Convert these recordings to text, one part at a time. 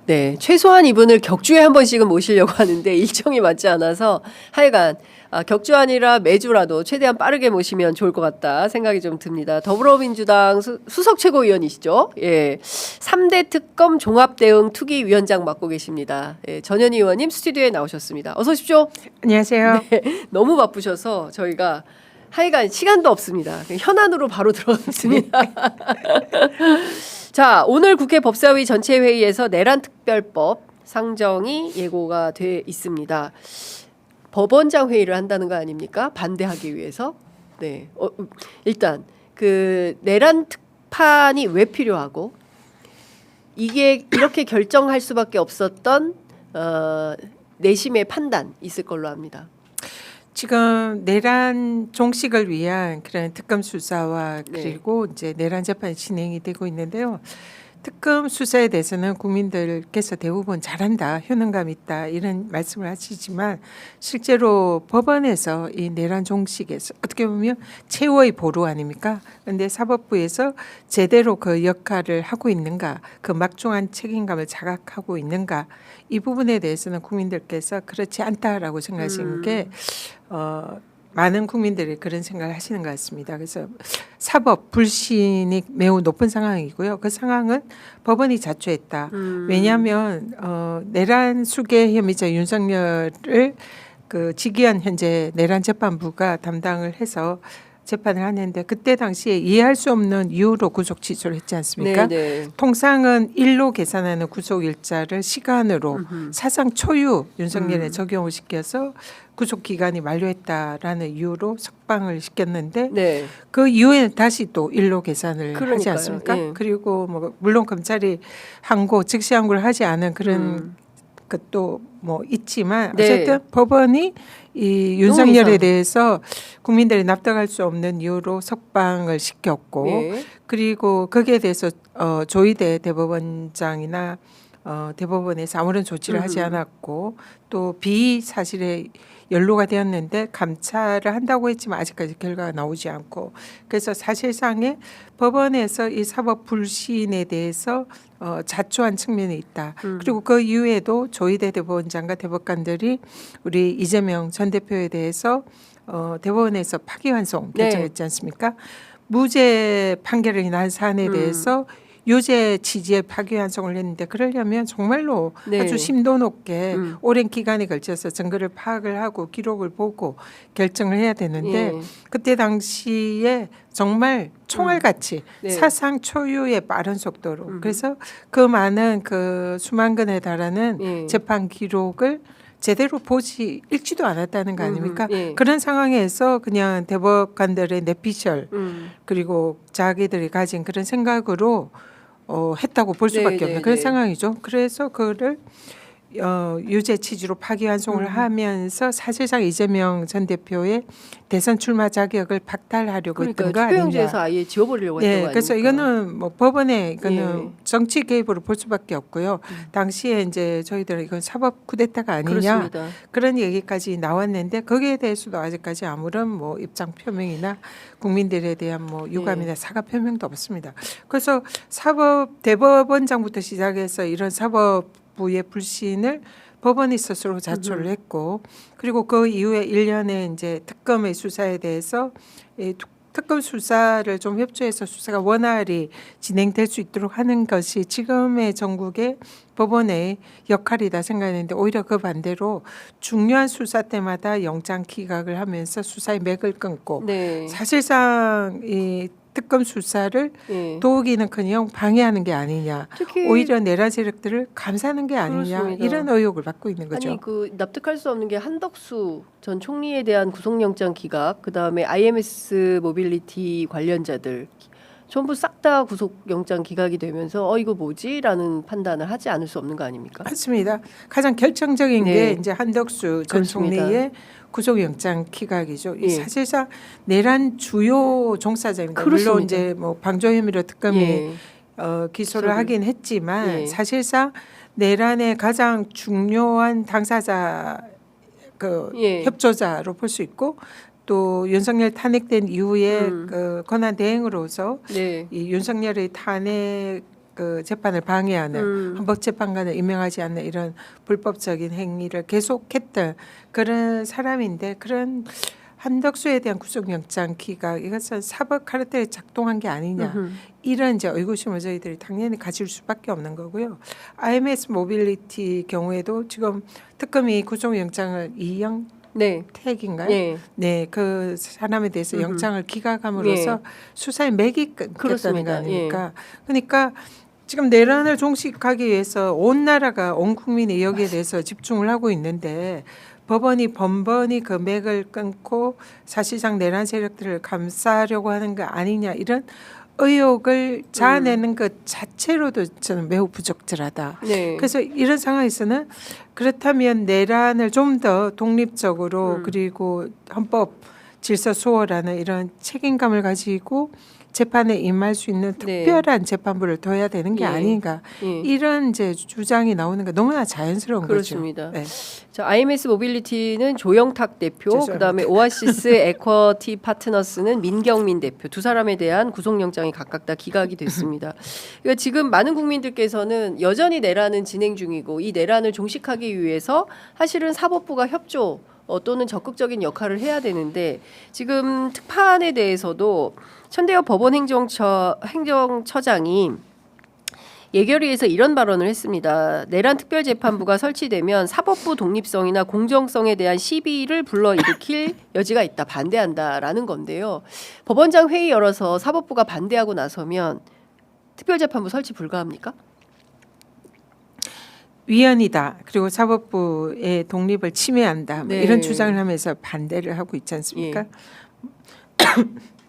네, 최소한 이분을 격주에 한 번씩은 모시려고 하는데 일정이 맞지 않아서 하여간 격주 아니라 매주라도 최대한 빠르게 모시면 좋을 것 같다 생각이 좀 듭니다. 더불어민주당 수석 최고위원이시죠? 예, 3대 특검 종합대응 투기위원장 맡고 계십니다. 예, 전현희 의원님 스튜디오에 나오셨습니다. 어서 오십시오. 안녕하세요. 네, 너무 바쁘셔서 저희가 하여간 시간도 없습니다. 현안으로 바로 들어가겠습니다. 자, 오늘 국회 법사위 전체 회의에서 내란 특별법 상정이 예고가 돼 있습니다. 법원장 회의를 한다는 거 아닙니까? 반대하기 위해서. 네, 일단 그 내란 특판이 왜 필요하고 이게 이렇게 결정할 수밖에 없었던 내심의 판단 있을 걸로 합니다. 지금 내란 종식을 위한 그런 특검 수사와 네. 그리고 이제 내란 재판이 진행이 되고 있는데요. 특검 수사에 대해서는 국민들께서 대부분 잘한다, 효능감 있다 이런 말씀을 하시지만 실제로 법원에서 이 내란 종식에서 어떻게 보면 최후의 보루 아닙니까? 그런데 사법부에서 제대로 그 역할을 하고 있는가, 그 막중한 책임감을 자각하고 있는가 이 부분에 대해서는 국민들께서 그렇지 않다라고 생각하시는 게 많은 국민들이 그런 생각을 하시는 것 같습니다. 그래서 사법 불신이 매우 높은 상황이고요. 그 상황은 법원이 자초했다. 왜냐하면 내란 수괴 혐의자 윤석열을 그 지기현 현재 내란 재판부가 담당을 해서 재판을 하는데 그때 당시에 이해할 수 없는 이유로 구속 취소를 했지 않습니까? 네. 통상은 일로 계산하는 구속 일자를 시간으로 사상 초유 윤석열에 적용을 시켜서 구속 기간이 만료했다라는 이유로 석방을 시켰는데 네. 그 이후에는 다시 또 일로 계산을 하지 그러니까요. 않습니까? 예. 그리고 뭐 물론 검찰이 항고 즉시 항고를 하지 않은 그런 것도 뭐 있지만 네. 어쨌든 법원이 이 윤석열에 대해서 국민들이 납득할 수 없는 이유로 석방을 시켰고 예. 그리고 거기에 대해서 조희대 대법원장이나 대법원에서 아무런 조치를 하지 않았고 또 비사실에 연루가 되었는데 감찰을 한다고 했지만 아직까지 결과가 나오지 않고 그래서 사실상의 법원에서 이 사법 불신에 대해서 자초한 측면이 있다. 그리고 그 이후에도 조희대 대법원장과 대법관들이 우리 이재명 전 대표에 대해서 대법원에서 파기환송 결정했지 않습니까? 무죄 판결이 난 사안에 대해서 유죄 취지의 파기환송을 했는데 그러려면 정말로 네. 아주 심도 높게 오랜 기간에 걸쳐서 증거를 파악을 하고 기록을 보고 결정을 해야 되는데 예. 그때 당시에 정말 총알같이 네. 사상 초유의 빠른 속도로 그래서 그 많은 그 수만 건에 달하는 예. 재판 기록을 제대로 보지 읽지도 않았다는 거 아닙니까? 예. 그런 상황에서 그냥 대법관들의 내피셜 그리고 자기들이 가진 그런 생각으로 했다고 볼 수밖에 네, 없는 네, 그런 네. 상황이죠. 그래서 그거를 유죄 취지로 파기환송을 하면서 사실상 이재명 전 대표의 대선 출마 자격을 박탈하려고 그러니까 했던 거 아니냐. 투표용지에서 아예 지워버리려고 했던 거 네, 아닙니까? 그래서 이거는 뭐 법원의 이거는 예. 정치 개입으로 볼 수밖에 없고요. 당시에 이제 저희들은 이건 사법 쿠데타가 아니냐 그렇습니다. 그런 얘기까지 나왔는데 거기에 대해서도 아직까지 아무런 뭐 입장 표명이나 국민들에 대한 뭐 유감이나 사과 표명도 없습니다. 그래서 사법 대법원장부터 시작해서 이런 사법부의 불신을 법원이 스스로 자초를 했고 그리고 그 이후에 1년의 이제 특검의 수사에 대해서 이 특검 수사를 좀 협조해서 수사가 원활히 진행될 수 있도록 하는 것이 지금의 전국의 법원의 역할이다 생각했는데 오히려 그 반대로 중요한 수사 때마다 영장 기각을 하면서 수사의 맥을 끊고 네. 사실상 이 특검 수사를 예. 도우기는커녕 방해하는 게 아니냐 특히 오히려 내란 세력들을 감싸는 게 아니냐 그렇습니다. 이런 의혹을 받고 있는 거죠. 아니 그 납득할 수 없는 게 한덕수 전 총리에 대한 구속영장 기각, 그 다음에 IMS 모빌리티 관련자들 전부 싹 다 구속영장 기각이 되면서 이거 뭐지라는 판단을 하지 않을 수 없는 거 아닙니까? 맞습니다. 가장 결정적인 네. 게 이제 한덕수 전 그렇습니다. 총리의 구속영장 기각이죠. 이 예. 사실상 내란 주요 종사자입니다. 물론 그렇습니다. 이제 뭐 방조 혐의로 특검이 예. 기소를 기소를- 하긴 했지만 예. 사실상 내란의 가장 중요한 당사자 그 예. 협조자로 볼 수 있고 또 윤석열 탄핵된 이후에 그 권한 대행으로서 네. 이 윤석열의 탄핵 그 재판을 방해하는 헌법재판관을 임명하지 않는 이런 불법적인 행위를 계속했던 그런 사람인데 그런 한덕수에 대한 구속영장 기각 이것은 사법 카르텔에 작동한 게 아니냐 이런 이제 의구심을 저희들이 당연히 가질 수밖에 없는 거고요. IMS 모빌리티 경우에도 지금 특검이 구속영장을 이영 네. 택인가요? 네. 네, 그 사람에 대해서 영장을 기각함으로써 수사의 맥이 끊겼다는 그렇습니다. 거 아닙니까? 그러니까 지금 내란을 종식하기 위해서 온 나라가 온 국민이 여기에 대해서 집중을 하고 있는데 법원이 번번이 그 맥을 끊고 사실상 내란 세력들을 감싸려고 하는 거 아니냐 이런 의혹을 자아내는 것 자체로도 저는 매우 부적절하다. 네. 그래서 이런 상황에서는 그렇다면 내란을 좀 더 독립적으로 그리고 헌법 질서 수호라는 이런 책임감을 가지고 재판에 임할 수 있는 네. 특별한 재판부를 둬야 되는 게 예. 아닌가 예. 이런 이제 주장이 나오는 게 너무나 자연스러운 그렇습니다. 거죠. 네. 자, IMS 모빌리티는 조영탁 대표, 죄송합니다. 그다음에 오아시스 에쿼티 파트너스는 민경민 대표 두 사람에 대한 구속영장이 각각 다 기각이 됐습니다. 그러니까 지금 많은 국민들께서는 여전히 내란은 진행 중이고 이 내란을 종식하기 위해서 사실은 사법부가 협조 또는 적극적인 역할을 해야 되는데 지금 특판에 대해서도 천대엽 법원행정처장이 예결위에서 이런 발언을 했습니다. 내란 특별재판부가 설치되면 사법부 독립성이나 공정성에 대한 시비를 불러일으킬 여지가 있다. 반대한다라는 건데요. 법원장 회의 열어서 사법부가 반대하고 나서면 특별재판부 설치 불가합니까? 위헌이다. 그리고 사법부의 독립을 침해한다. 뭐 네. 이런 주장을 하면서 반대를 하고 있지 않습니까? 예.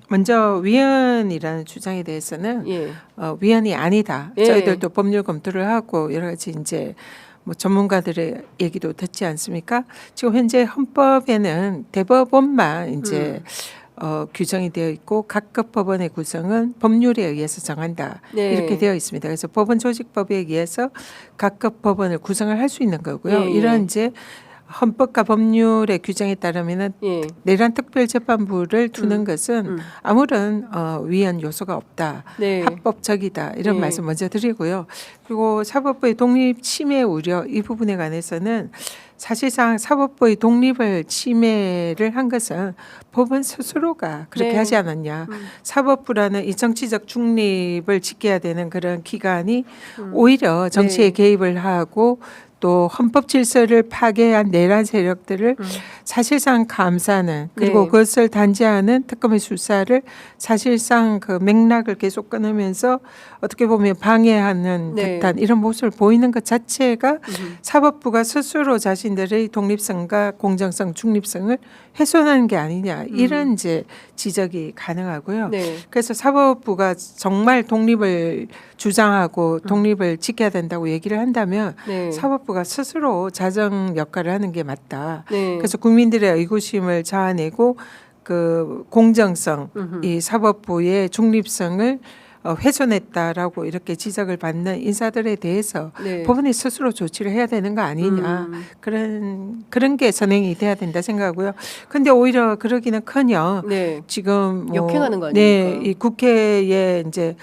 먼저 위헌이라는 주장에 대해서는 예. 위헌이 아니다. 예. 저희들도 법률 검토를 하고 여러 가지 이제 뭐 전문가들의 얘기도 듣지 않습니까? 지금 현재 헌법에는 대법원만 이제 규정이 되어 있고 각급 법원의 구성은 법률에 의해서 정한다. 네. 이렇게 되어 있습니다. 그래서 법원 조직법에 의해서 각급 법원을 구성을 할 수 있는 거고요. 예, 예. 이런 이제 헌법과 법률의 규정에 따르면은 예. 내란 특별재판부를 두는 것은 아무런 위헌 요소가 없다. 네. 합법적이다. 이런 네. 말씀 먼저 드리고요. 그리고 사법부의 독립 침해 우려 이 부분에 관해서는 사실상 사법부의 독립을 침해를 한 것은 법원 스스로가 그렇게 네. 하지 않았냐. 사법부라는 이 정치적 중립을 지켜야 되는 그런 기관이 오히려 정치에 네. 개입을 하고 또 헌법 질서를 파괴한 내란 세력들을 사실상 감싸는 그리고 네. 그것을 단죄하는 특검의 수사를 사실상 그 맥락을 계속 끊으면서 어떻게 보면 방해하는 네. 듯한 이런 모습을 보이는 것 자체가 사법부가 스스로 자신들의 독립성과 공정성, 중립성을 훼손하는 게 아니냐 이런 이제 지적이 가능하고요. 네. 그래서 사법부가 정말 독립을 주장하고 독립을 지켜야 된다고 얘기를 한다면 네. 사법부가 스스로 자정 역할을 하는 게 맞다. 네. 그래서 국민들의 의구심을 자아내고 그 공정성, 이 사법부의 중립성을 훼손했다라고 이렇게 지적을 받는 인사들에 대해서 네. 법원이 스스로 조치를 해야 되는 거 아니냐 그런 게 선행이 돼야 된다 생각하고요. 근데 오히려 그러기는커녕 네. 지금 뭐 역행하는 거 네, 아닙니까? 이 국회에 이제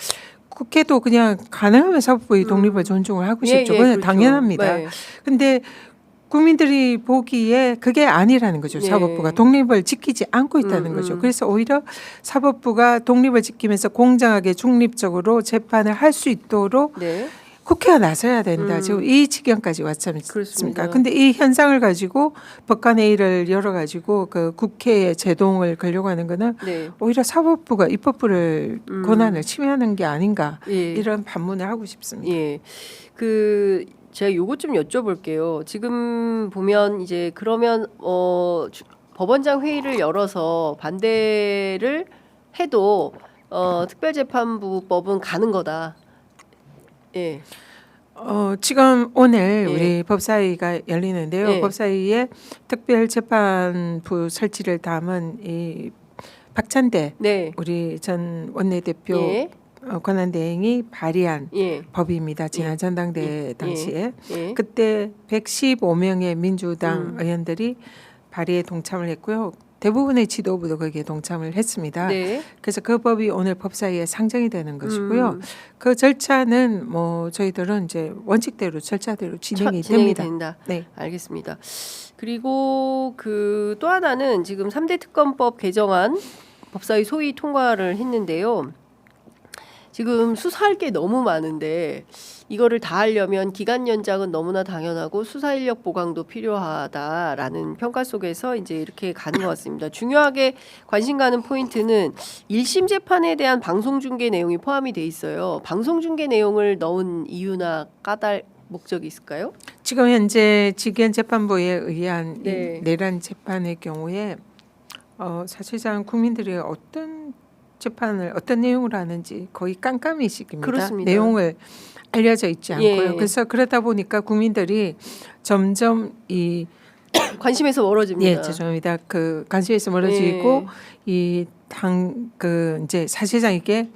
국회도 그냥 가능하면 사법부의 독립을 존중을 하고 싶죠. 그건 그렇죠. 당연합니다. 네. 근데 국민들이 보기에 그게 아니라는 거죠. 네. 사법부가 독립을 지키지 않고 있다는 거죠. 그래서 오히려 사법부가 독립을 지키면서 공정하게 중립적으로 재판을 할 수 있도록 네. 국회가 나서야 된다. 지금 이 지경까지 왔지 않습니까? 그렇습니다. 근데 이 현상을 가지고 법관회의를 열어가지고 그 국회에 제동을 걸려고 하는 거는 네. 오히려 사법부가 입법부를 권한을 침해하는 게 아닌가 예. 이런 반문을 하고 싶습니다. 예. 그 제가 요것 좀 여쭤볼게요. 지금 보면 이제 그러면 법원장 회의를 열어서 반대를 해도 특별재판부법은 가는 거다. 예. 지금 오늘 예. 우리 법사위가 열리는데요. 예. 법사위에 특별재판부 설치를 담은 이 박찬대 네. 우리 전 원내대표 예. 권한대행이 발의한 예. 법입니다. 지난 전당대회 예. 당시에 예. 그때 115명의 민주당 의원들이 발의에 동참을 했고요. 대부분의 지도부도 거기에 동참을 했습니다. 네. 그래서 그 법이 오늘 법사위에 상정이 되는 것이고요. 그 절차는 뭐 저희들은 이제 원칙대로 절차대로 진행이 됩니다. 된다. 네. 알겠습니다. 그리고 그 또 하나는 지금 3대 특검법 개정안 법사위 소위 통과를 했는데요. 지금 수사할 게 너무 많은데 이거를 다 하려면 기간 연장은 너무나 당연하고 수사 인력 보강도 필요하다라는 평가 속에서 이제 이렇게 가는 것 같습니다. 중요하게 관심 가는 포인트는 1심 재판에 대한 방송 중계 내용이 포함이 돼 있어요. 방송 중계 내용을 넣은 이유나 까닭 목적이 있을까요? 지금 현재 지기현 재판부에 의한 네. 이 내란 재판의 경우에 사실상 국민들이 어떤 재판을 어떤 내용을 하는지 거의 깜깜이식입니다. 그렇습니다. 내용을 알려져 있지 않고요. 예. 그래서 그러다 보니까 국민들이 점점 이 관심에서 멀어집니다. 예, 죄송합니다. 그 관심에서 멀어지고 이 그 이제 사실상 이게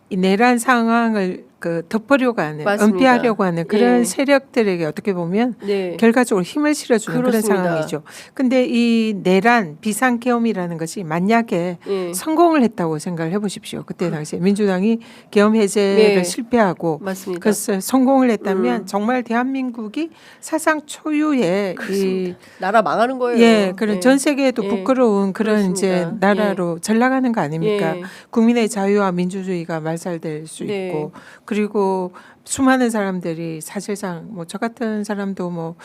이 내란 상황을 그 덮으려고 하는 맞습니다. 은폐하려고 하는 그런 예. 세력들에게 어떻게 보면 네. 결과적으로 힘을 실어주는 그렇습니다. 그런 상황이죠. 근데 이 내란 비상계엄이라는 것이 만약에 예. 성공을 했다고 생각을 해보십시오. 그때 당시에 민주당이 계엄 해제를 네. 실패하고 맞습니다. 그래서 성공을 했다면 정말 대한민국이 사상 초유의 이 나라 망하는 거예요. 예, 그런 예. 전 세계에도 예. 부끄러운 그런 이제 그렇습니다. 나라로 전락하는 거 아닙니까? 예. 국민의 자유와 민주주의가 말살될 수 네. 있고 그리고 수많은 사람들이 사실상 뭐 저 같은 사람도 뭐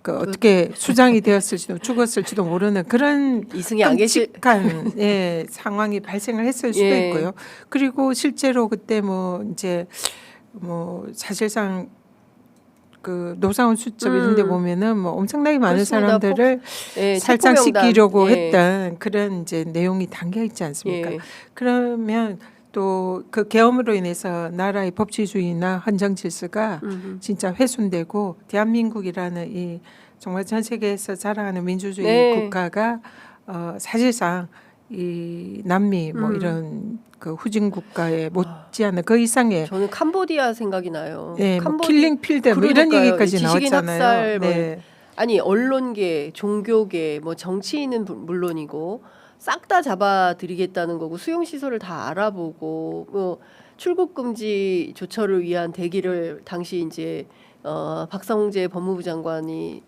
그 어떻게 수장이 되었을지도 죽었을지도 모르는 그런 이승이 안 계실 끔찍한 예, 상황이 발생을 했을 수도 예. 있고요. 그리고 실제로 그때 뭐 이제 뭐 사실상 그 노사원 수첩 이런 데 보면은 뭐 엄청나게 많은 그렇습니다. 사람들을 예, 살상시키려고 체포명단. 예. 했던 그런 이제 내용이 담겨 있지 않습니까? 예. 그러면 또 그 계엄으로 인해서 나라의 법치주의나 헌정 질서가 진짜 훼손되고 대한민국이라는 이 정말 전 세계에서 자랑하는 민주주의 네. 국가가 사실상 이 남미 뭐 이런 그 후진 국가에 못지않은 그 이상의 저는 캄보디아 생각이 나요. 네, 뭐 캄보디- 킬링필드 뭐 이런 그러니까요. 얘기까지 이 지식인 나왔잖아요. 학살 뭐 네. 아니 언론계, 종교계, 뭐 정치인은 물론이고 싹 다 잡아들이겠다는 거고 수용 시설을 다 알아보고 뭐 출국 금지 조처를 위한 대기를 당시 이제 박상재 법무부 장관이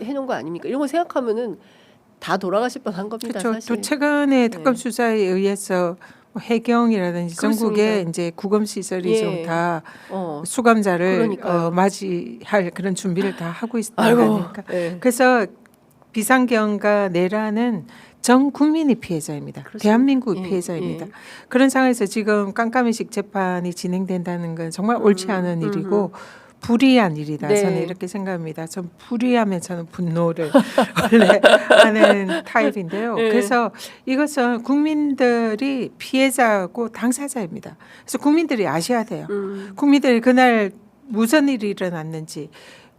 해놓은 거 아닙니까? 이런 거 생각하면은 다 돌아가실 뻔한 겁니다. 그렇죠. 사실. 또 최근에 특검 네. 수사에 의해서 뭐 해경이라든지 전국에 그렇습니다. 이제 구금 시설이 예. 좀 다 어. 수감자를 그러니까요. 맞이할 그런 준비를 다 하고 있다는 아이고. 거니까. 예. 그래서 비상계엄과 내란은 전 국민이 피해자입니다. 그렇습니다. 대한민국이 예, 피해자입니다. 예. 그런 상황에서 지금 깜깜이식 재판이 진행된다는 건 정말 옳지 않은 일이고 불의한 일이다. 네. 저는 이렇게 생각합니다. 전 불의하면 저는 분노를 원래 하는 타입인데요. 예. 그래서 이것은 국민들이 피해자고 당사자입니다. 그래서 국민들이 아셔야 돼요. 국민들이 그날 무슨 일이 일어났는지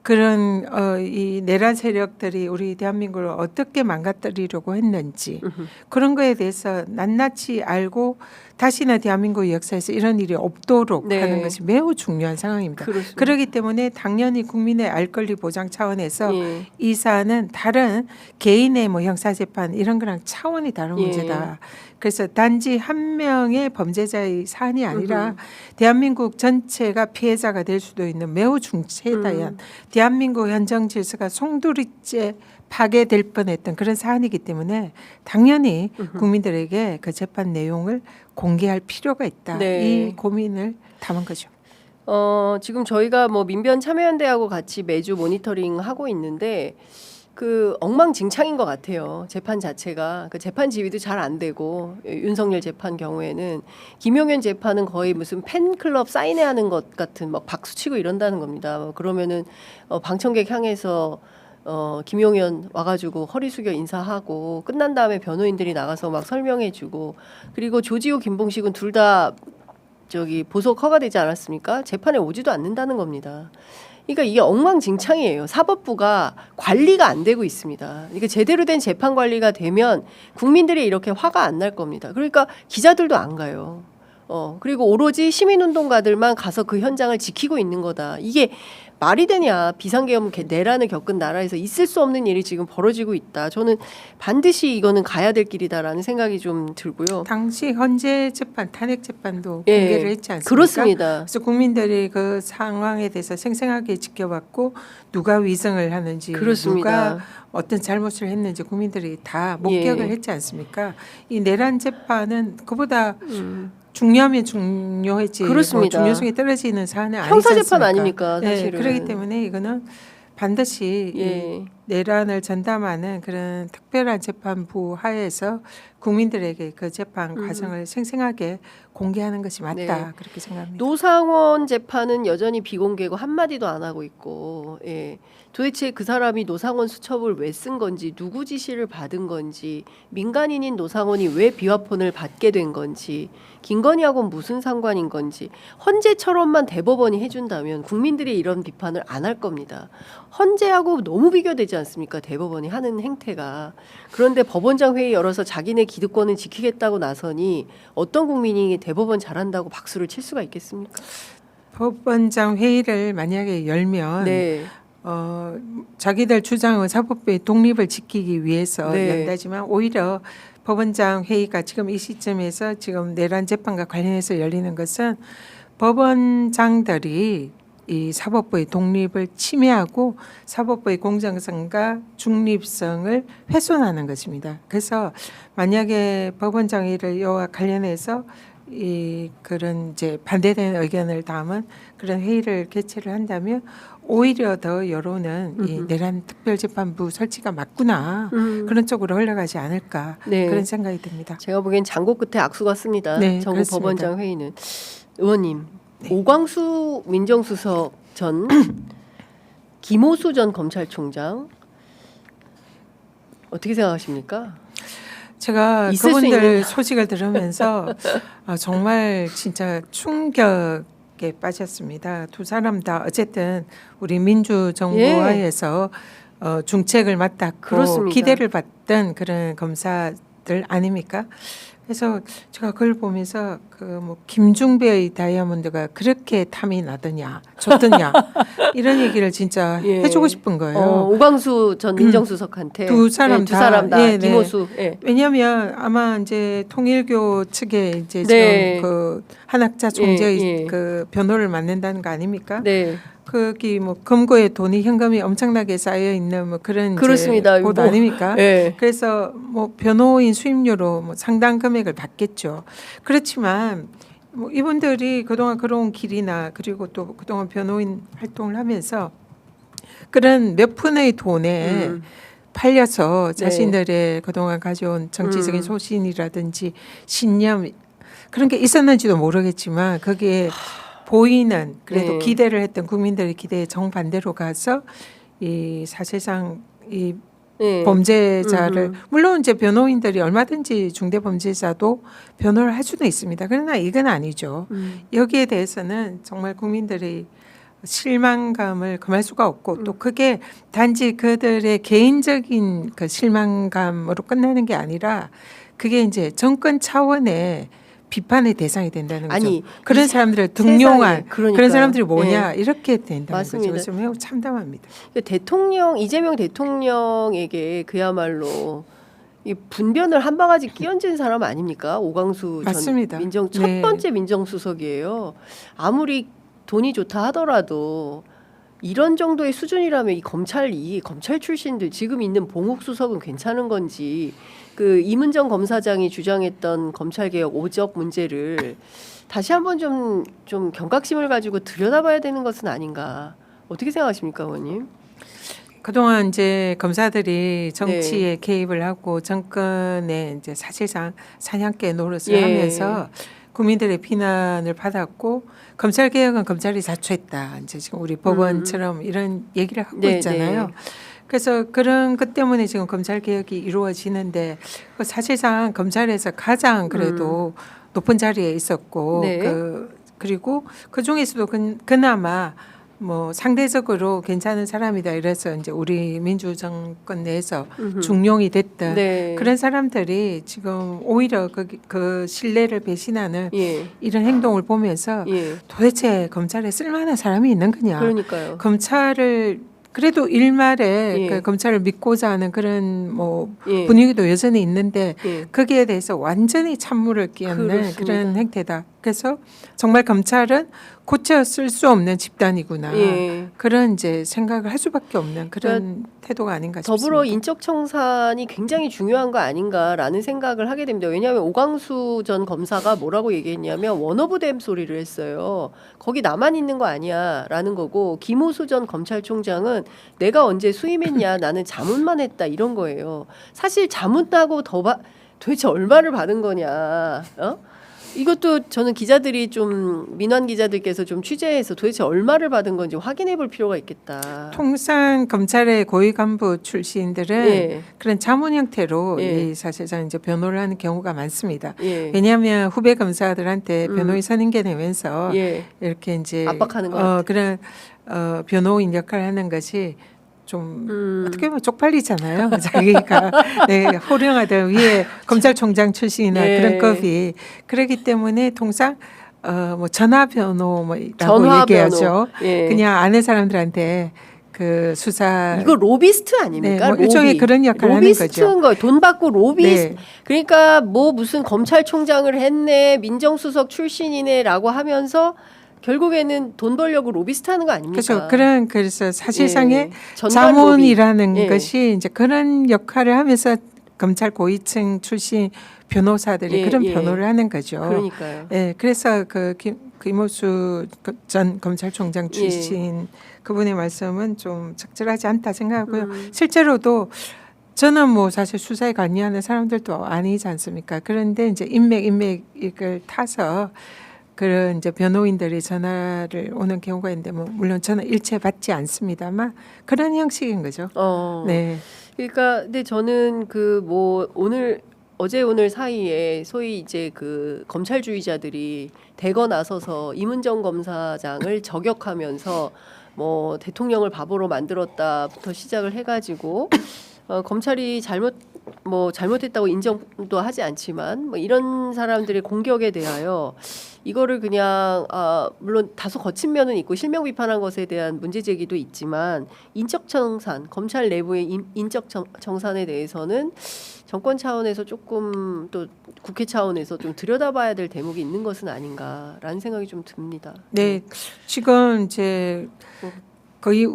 그런 이 내란 세력들이 우리 대한민국을 어떻게 망가뜨리려고 했는지 그런 거에 대해서 낱낱이 알고 다시는 대한민국 역사에서 이런 일이 없도록 네. 하는 것이 매우 중요한 상황입니다. 그렇습니다. 그렇기 때문에 당연히 국민의 알 권리 보장 차원에서 예. 이 사안은 다른 개인의 뭐 형사재판 이런 거랑 차원이 다른 예. 문제다. 그래서 단지 한 명의 범죄자의 사안이 아니라 대한민국 전체가 피해자가 될 수도 있는 매우 중체다한 대한민국 현정 질서가 송두리째 파괴될 뻔했던 그런 사안이기 때문에 당연히 국민들에게 그 재판 내용을 공개할 필요가 있다. 네. 이 고민을 담은 거죠. 지금 저희가 뭐 민변 참여연대하고 같이 매주 모니터링 하고 있는데 그 엉망진창인 것 같아요. 재판 자체가 그 재판 지휘도 잘 안 되고 윤석열 재판 경우에는 김용현 재판은 거의 무슨 팬클럽 사인회하는 것 같은 막 박수치고 이런다는 겁니다. 그러면은 방청객 향해서 김용현 와가지고 허리 숙여 인사하고 끝난 다음에 변호인들이 나가서 막 설명해주고 그리고 조지호 김봉식은 둘 다 저기 보석 허가되지 않았습니까? 재판에 오지도 않는다는 겁니다. 그러니까 이게 엉망진창이에요. 사법부가 관리가 안 되고 있습니다. 이게 제대로 된 재판 관리가 되면 국민들이 이렇게 화가 안 날 겁니다. 그러니까 기자들도 안 가요. 그리고 오로지 시민운동가들만 가서 그 현장을 지키고 있는 거다. 이게 말이 되냐. 비상계엄 내란을 겪은 나라에서 있을 수 없는 일이 지금 벌어지고 있다. 저는 반드시 이거는 가야 될 길이다라는 생각이 좀 들고요. 당시 헌재 재판, 탄핵 재판도 예, 공개를 했지 않습니까? 그렇습니다. 그래서 국민들이 그 상황에 대해서 생생하게 지켜봤고 누가 위증을 하는지, 그렇습니다. 누가 어떤 잘못을 했는지 국민들이 다 목격을 예. 했지 않습니까? 이 내란 재판은 그보다 중요하면 중요했지. 그렇습니다. 뭐 중요성이 떨어지는 사안은 아니지 형사 않습니까? 재판 아닙니까, 사실은. 네, 그렇기 때문에 이거는 반드시 이 예. 내란을 전담하는 그런 특별한 재판부 하에서 국민들에게 그 재판 과정을 생생하게 공개하는 것이 맞다. 네. 그렇게 생각합니다. 노상원 재판은 여전히 비공개고 한마디도 안 하고 있고, 예. 도대체 그 사람이 노상원 수첩을 왜 쓴 건지, 누구 지시를 받은 건지, 민간인인 노상원이 왜 비화폰을 받게 된 건지, 김건희하고는 무슨 상관인 건지, 헌재처럼만 대법원이 해준다면 국민들이 이런 비판을 안 할 겁니다. 헌재하고 너무 비교되지 않습니까? 대법원이 하는 행태가. 그런데 법원장 회의 열어서 자기네 기득권을 지키겠다고 나서니 어떤 국민이 대법원 잘한다고 박수를 칠 수가 있겠습니까? 법원장 회의를 만약에 열면 네. 자기들 주장은 사법부의 독립을 지키기 위해서 네. 연다지만 오히려 법원장 회의가 지금 이 시점에서 지금 내란 재판과 관련해서 열리는 것은 법원장들이 이 사법부의 독립을 침해하고 사법부의 공정성과 중립성을 훼손하는 것입니다. 그래서 만약에 법원장 회의를 이와 관련해서 이 그런 이제 반대되는 의견을 담은 그런 회의를 개최를 한다면 오히려 더 여론은 이 내란 특별재판부 설치가 맞구나 그런 쪽으로 흘러가지 않을까 네. 그런 생각이 듭니다. 제가 보기엔 장고 끝에 악수 같습니다. 네, 전국 그렇습니다. 법원장 회의는. 의원님, 오광수 민정수석 전 김호수 전 검찰총장 어떻게 생각하십니까? 제가 있을 수 그분들 있는- 소식을 들으면서 정말 진짜 충격에 빠졌습니다. 두 사람 다 어쨌든 우리 민주정부하에서 중책을 맡았고 그렇습니다. 기대를 받던 그런 검사들 아닙니까? 그래서 제가 그걸 보면서 그 뭐 김중배의 다이아몬드가 그렇게 탐이 나더냐 좋더냐 이런 얘기를 진짜 예. 해주고 싶은 거예요. 오광수 전 민정수석한테 두 사람 네, 두 다. 사람 다 예, 네. 김호수. 예. 왜냐하면 아마 이제 통일교 측에 이제 네. 지금 그 한학자 총재의 예, 예. 그 변호를 맡는다는 거 아닙니까? 네. 거기 뭐 금고에 돈이 현금이 엄청나게 쌓여 있는 뭐 그런 그렇습니다. 곳 뭐, 아닙니까? 예. 그래서 뭐 변호인 수임료로 뭐 상당 금액을 받겠죠. 그렇지만 뭐 이분들이 그동안 걸어온 길이나 그리고 또 그동안 변호인 활동을 하면서 그런 몇 푼의 돈에 팔려서 네. 자신들의 그동안 가져온 정치적인 소신이라든지 신념 그런 게 있었는지도 모르겠지만 거기에 보이는 그래도 네. 기대를 했던 국민들의 기대에 정반대로 가서 이 사실상 이 네. 범죄자를 물론 이제 변호인들이 얼마든지 중대 범죄자도 변호를 할 수는 있습니다. 그러나 이건 아니죠. 여기에 대해서는 정말 국민들의 실망감을 금할 수가 없고 또 그게 단지 그들의 개인적인 그 실망감으로 끝나는 게 아니라 그게 이제 정권 차원의 비판의 대상이 된다는 거죠. 아니, 그런 이 사람들을 세상에, 등용한 그러니까요. 그런 사람들이 뭐냐 이렇게 된다는 맞습니다. 거죠. 그래서 매우 참담합니다. 대통령 이재명 대통령에게 그야말로 이 분변을 한 바가지 끼얹은 사람 아닙니까? 오광수 맞습니다. 전 민정 첫 네. 번째 민정수석이에요. 아무리 돈이 좋다 하더라도 이런 정도의 수준이라면 이 검찰 출신들 지금 있는 봉욱 수석은 괜찮은 건지 그 이문정 검사장이 주장했던 검찰개혁 오적 문제를 다시 한번 좀 경각심을 가지고 들여다봐야 되는 것은 아닌가. 어떻게 생각하십니까, 의원님? 그동안 이제 검사들이 정치에 네. 개입을 하고 정권에 이제 사실상 사냥개 노릇을 예. 하면서 국민들의 비난을 받았고 검찰 개혁은 검찰이 자초했다. 이제 지금 우리 법원처럼 이런 얘기를 하고 네, 있잖아요. 네. 그래서 그런 것 때문에 지금 검찰 개혁이 이루어지는데 그 사실상 검찰에서 가장 그래도 높은 자리에 있었고 네. 그리고 그 중에서도 그나마 뭐 상대적으로 괜찮은 사람이다 이래서 이제 우리 민주정권 내에서 중용이 됐던 네. 그런 사람들이 지금 오히려 그 신뢰를 배신하는 예. 이런 행동을 보면서 예. 도대체 검찰에 쓸만한 사람이 있는 거냐? 그러니까요. 검찰을 그래도 일말에 예. 그 검찰을 믿고자 하는 그런 뭐 예. 분위기도 여전히 있는데 예. 거기에 대해서 완전히 찬물을 끼얹는 그렇습니다. 그런 행태다. 그래서 정말 검찰은 고쳐 쓸 수 없는 집단이구나. 예. 그런 이제 생각을 할 수밖에 없는 그런 태도가 아닌가 싶습니다. 더불어 인적 청산이 굉장히 중요한 거 아닌가라는 생각을 하게 됩니다. 왜냐하면 오광수 전 검사가 뭐라고 얘기했냐면 원오브댐 소리를 했어요. 거기 나만 있는 거 아니야라는 거고 김호수 전 검찰총장은 내가 언제 수임했냐 나는 자문만 했다 이런 거예요. 사실 자문하고 도대체 얼마를 받은 거냐? 이것도 저는 기자들이 좀 민환 기자들께서 좀 취재해서 도대체 얼마를 받은 건지 확인해 볼 필요가 있겠다. 통상 검찰의 고위 간부 출신들은 예. 그런 자문 형태로 예. 이 사실상 이제 변호를 하는 경우가 많습니다. 예. 왜냐하면 후배 검사들한테 변호의 선임계 내면서 예. 이렇게 이제 압박하는 것 같아요. 그런 변호인 역할을 하는 것이 좀 어떻게 보면 쪽팔리잖아요. 자기가 네, 호령하던 위에 검찰총장 출신이나 네. 그런 급이 그렇기 때문에 통상 뭐 전화 변호 뭐라고 전화 얘기하죠. 변호. 예. 그냥 아는 사람들한테 그 수사 이거 로비스트 아닙니까? 네, 뭐 일종의 그런 역할을 하는 로비스트인 거예요. 돈 받고 로비스트. 네. 그러니까 뭐 무슨 검찰총장을 했네, 민정수석 출신이네라고 하면서 결국에는 돈 벌려고 로비스트 하는 거 아닙니까? 그래서 사실상의 예. 전관 로비. 자문이라는 예. 것이 이제 그런 역할을 하면서 검찰 고위층 출신 변호사들이 예, 그런 예. 변호를 하는 거죠. 그러니까요. 예, 그래서 김호수 전 검찰총장 출신 그분의 말씀은 좀 적절하지 않다 생각하고요. 실제로도 저는 뭐 사실 수사에 관여하는 사람들도 아니지 않습니까? 그런데 이제 인맥을 타서 그런 이제 변호인들이 전화를 오는 경우가 있는데 뭐 물론 저는 일체 받지 않습니다만 그런 형식인 거죠. 네. 그러니까 근데 저는 그 뭐 어제 오늘 사이에 소위 이제 그 검찰주의자들이 대거 나서서 이문정 검사장을 저격하면서 뭐 대통령을 바보로 만들었다부터 시작을 해가지고 검찰이 잘못했다고 인정도 하지 않지만 뭐 이런 사람들의 공격에 대하여 이거를 그냥 물론 다소 거친 면은 있고 실명 비판한 것에 대한 문제 제기도 있지만 인적 청산 검찰 내부의 인적 청산에 대해서는 정권 차원에서 조금 또 국회 차원에서 좀 들여다봐야 될 대목이 있는 것은 아닌가라는 생각이 좀 듭니다. 네. 지금 이제 거의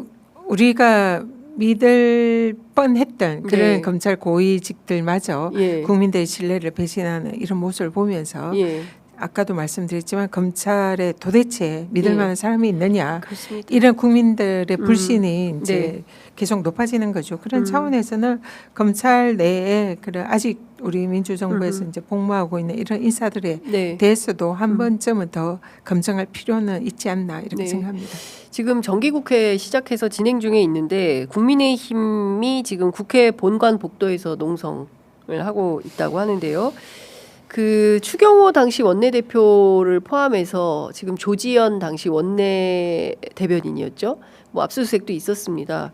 우리가 믿을 뻔했던 그런 네. 검찰 고위직들마저 예. 국민들의 신뢰를 배신하는 이런 모습을 보면서 예. 아까도 말씀드렸지만 검찰에 도대체 믿을 예. 만한 사람이 있느냐 그렇습니다. 이런 국민들의 불신이 이제 네. 계속 높아지는 거죠. 그런 차원에서는 검찰 내에 그런 아직 우리 민주정부에서 이제 복무하고 있는 이런 인사들에 네. 대해서도 한 번쯤은 더 검증할 필요는 있지 않나 이렇게 네. 생각합니다. 지금 정기국회 시작해서 진행 중에 있는데 국민의힘이 지금 국회 본관 복도에서 농성을 하고 있다고 하는데요. 그 추경호 당시 원내대표를 포함해서 지금 조지현 당시 원내 대변인이었죠. 뭐 압수수색도 있었습니다.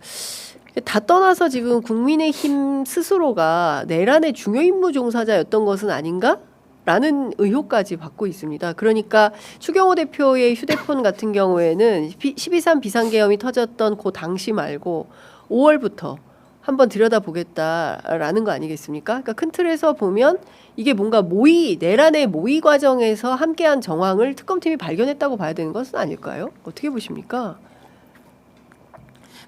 다 떠나서 지금 국민의힘 스스로가 내란의 중요 임무 종사자였던 것은 아닌가? 라는 의혹까지 받고 있습니다. 그러니까 추경호 대표의 휴대폰 같은 경우에는 12.3 비상계엄이 터졌던 그 당시 말고 5월부터 한번 들여다보겠다라는 거 아니겠습니까? 그러니까 큰 틀에서 보면 이게 뭔가 내란의 모의 과정에서 함께한 정황을 특검팀이 발견했다고 봐야 되는 것은 아닐까요? 어떻게 보십니까?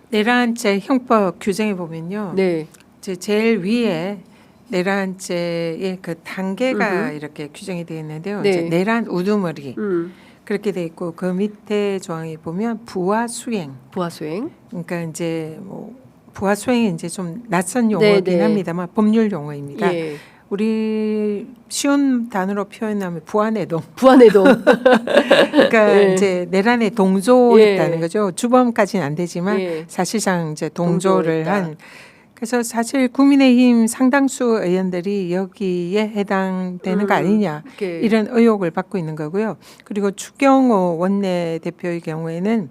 내란죄 형법 규정에 보면요. 네. 이제 제일 위에 내란죄의 그 단계가 이렇게 규정이 되어 있는데요. 네. 이제 내란 우두머리 음. 그렇게 돼 있고 그 밑에 조항에 보면 부하 수행. 부하 수행. 그러니까 이제 뭐 부하 수행이 이제 좀 낯선 용어긴 네, 네. 합니다만 법률 용어입니다. 예. 우리 쉬운 단어로 표현하면 부하내동. 부안해도 그러니까 예. 이제 내란에 동조했다는 예. 거죠. 주범까지는 안 되지만 예. 사실상 이제 동조를 동조했다. 한. 그래서 사실 국민의힘 상당수 의원들이 여기에 해당되는 거 아니냐 이렇게 이런 의혹을 받고 있는 거고요. 그리고 추경호 원내대표의 경우에는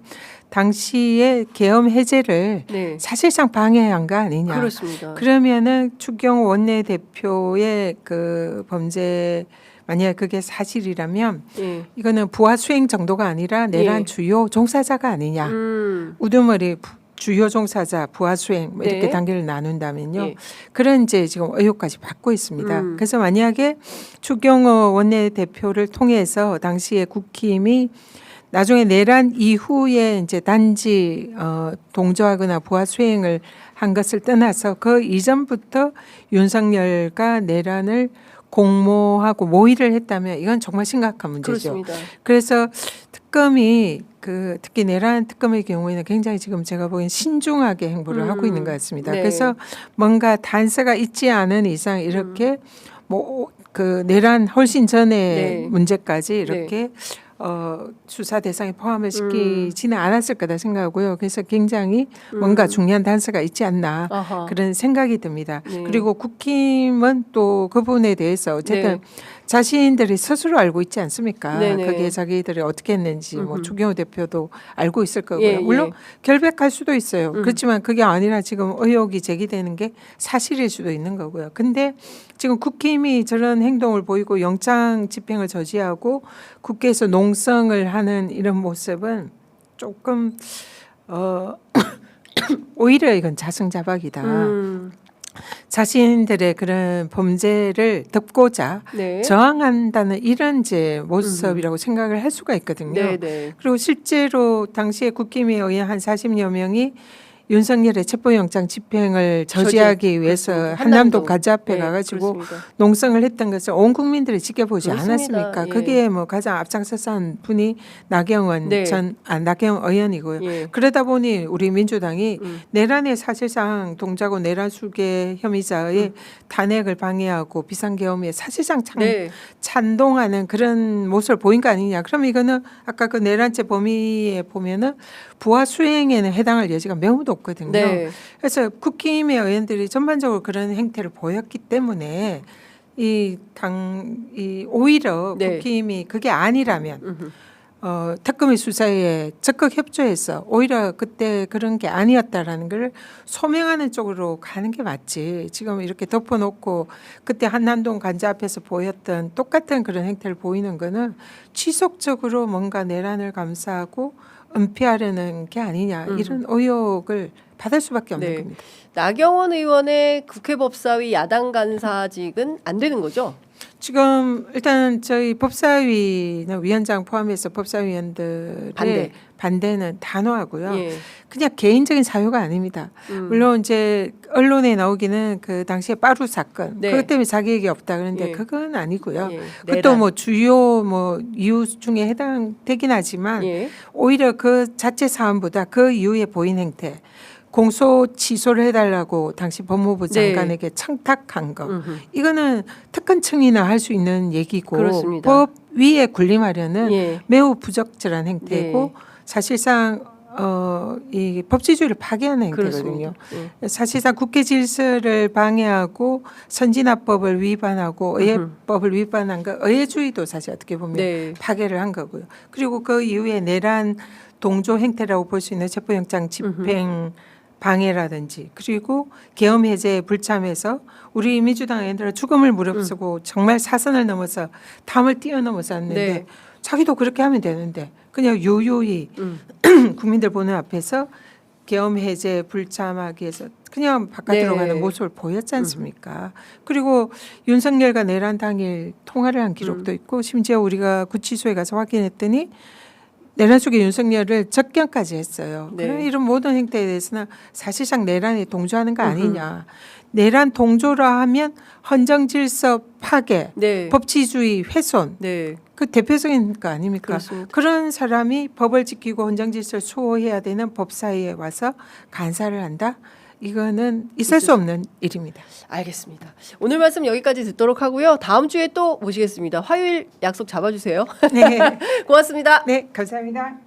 당시에 계엄 해제를 네. 사실상 방해한 거 아니냐. 그렇습니다. 그러면은 추경호 원내대표의 그 범죄 만약에 그게 사실이라면 예. 이거는 부하 수행 정도가 아니라 내란 예. 주요 종사자가 아니냐. 우두머리 주요 종사자 부하 수행 뭐 이렇게 네. 단계를 나눈다면요. 예. 그런 이제 지금 의혹까지 받고 있습니다. 음. 그래서 만약에 추경호 원내대표를 통해서 당시에 국힘이 나중에 내란 이후에 이제 단지 동조하거나 부하 수행을 한 것을 떠나서 그 이전부터 윤석열과 내란을 공모하고 모의를 했다면 이건 정말 심각한 문제죠. 그렇습니다. 그래서 특검이 그 특히 내란 특검의 경우에는 굉장히 지금 제가 보기엔 신중하게 행보를 하고 있는 것 같습니다. 네. 그래서 뭔가 단서가 있지 않은 이상 이렇게 뭐 그 내란 훨씬 전에 네. 문제까지 이렇게 수사 대상에 포함을 시키지는 않았을 거다 생각하고요. 그래서 굉장히 뭔가 중요한 단서가 있지 않나 아하. 그런 생각이 듭니다. 네. 그리고 국힘은 또 그 부분에 대해서 어쨌든 네. 자신들이 스스로 알고 있지 않습니까? 네네. 그게 자기들이 어떻게 했는지 뭐 추경호 대표도 알고 있을 거고요. 예, 물론 예. 결백할 수도 있어요. 그렇지만 그게 아니라 지금 의혹이 제기되는 게 사실일 수도 있는 거고요. 근데 지금 국힘이 저런 행동을 보이고 영장 집행을 저지하고 국회에서 농성을 하는 이런 모습은 조금 오히려 이건 자승자박이다. 자신들의 그런 범죄를 덮고자 네. 저항한다는 이런 이제 모습이라고 생각을 할 수가 있거든요. 네, 네. 그리고 실제로 당시에 국힘에 의해 한 40여 명이 윤석열의 첩보영장 집행을 저지하기 위해서 그렇습니다. 한남동 가지 앞에 네, 가가지고 그렇습니다. 농성을 했던 것을 온 국민들이 지켜보지 그렇습니다. 않았습니까? 예. 그게 뭐 가장 앞장서선 분이 나경원 네. 나경원 의원이고요. 예. 그러다 보니 우리 민주당이 내란의 사실상 동자고 내란 수계 혐의자의 탄핵을 방해하고 비상계엄에 사실상 네. 찬동하는 그런 모습을 보인 거 아니냐. 그럼 이거는 아까 그 내란죄 범위에 보면은 부하 수행에는 해당할 여지가 매우 높거든요. 네. 그래서 국힘의 의원들이 전반적으로 그런 행태를 보였기 때문에 이 오히려 네. 국힘이 그게 아니라면 특검의 수사에 적극 협조해서 오히려 그때 그런 게 아니었다라는 걸 소명하는 쪽으로 가는 게 맞지. 지금 이렇게 덮어놓고 그때 한남동 관자 앞에서 보였던 똑같은 그런 행태를 보이는 거는 지속적으로 뭔가 내란을 감싸고 은폐하려는 게 아니냐 이런 의혹을 받을 수밖에 없는 네. 겁니다. 나경원 의원의 국회법사위 야당 간사직은 안 되는 거죠? 지금 일단 저희 법사위는 위원장 포함해서 법사위원들의 반대는 단호하고요. 예. 그냥 개인적인 사유가 아닙니다. 물론 이제 언론에 나오기는 그 당시에 빠루 사건 네. 그것 때문에 자격이 없다 그런데 예. 그건 아니고요. 예. 그것도 내란. 뭐 주요 뭐 이유 중에 해당되긴 하지만 예. 오히려 그 자체 사안보다 그 이후에 보인 행태 공소 취소를 해달라고 당시 법무부 네. 장관에게 청탁한 거 이거는 특권층이나 할 수 있는 얘기고 그렇습니다. 법 위에 군림하려는 예. 매우 부적절한 행태고 네. 사실상 이 법치주의를 파괴하는 행태거든요. 그렇습니다. 예. 사실상 국회 질서를 방해하고 선진화법을 위반하고 의회법을 위반한 거 의회주의도 사실 어떻게 보면 네. 파괴를 한 거고요. 그리고 그 이후에 내란 동조 행태라고 볼 수 있는 첩보영장 집행 방해라든지 그리고 계엄 해제에 불참해서 우리 민주당 의원들은 죽음을 무릅쓰고 정말 사선을 넘어서 담을 뛰어넘어서 왔는데 네. 자기도 그렇게 하면 되는데 그냥 유유히 국민들 보는 앞에서 계엄 해제 불참하기 위해서 그냥 바깥으로 네. 가는 모습을 보였지 않습니까? 그리고 윤석열과 내란 당일 통화를 한 기록도 있고 심지어 우리가 구치소에 가서 확인했더니 내란 속의 윤석열을 접견까지 했어요. 네. 그런 이런 모든 행태에 대해서는 사실상 내란에 동조하는 거 아니냐. 내란 동조라 하면 헌정 질서 파괴, 네. 법치주의 훼손 네. 그 대표적인 거 아닙니까? 그렇습니다. 그런 사람이 법을 지키고 헌정 질서를 수호해야 되는 법사위에 와서 간사를 한다? 이거는 있을 수 없는 일입니다. 알겠습니다. 오늘 말씀 여기까지 듣도록 하고요. 다음 주에 또 모시겠습니다. 화요일 약속 잡아주세요. 네, 고맙습니다. 네, 감사합니다.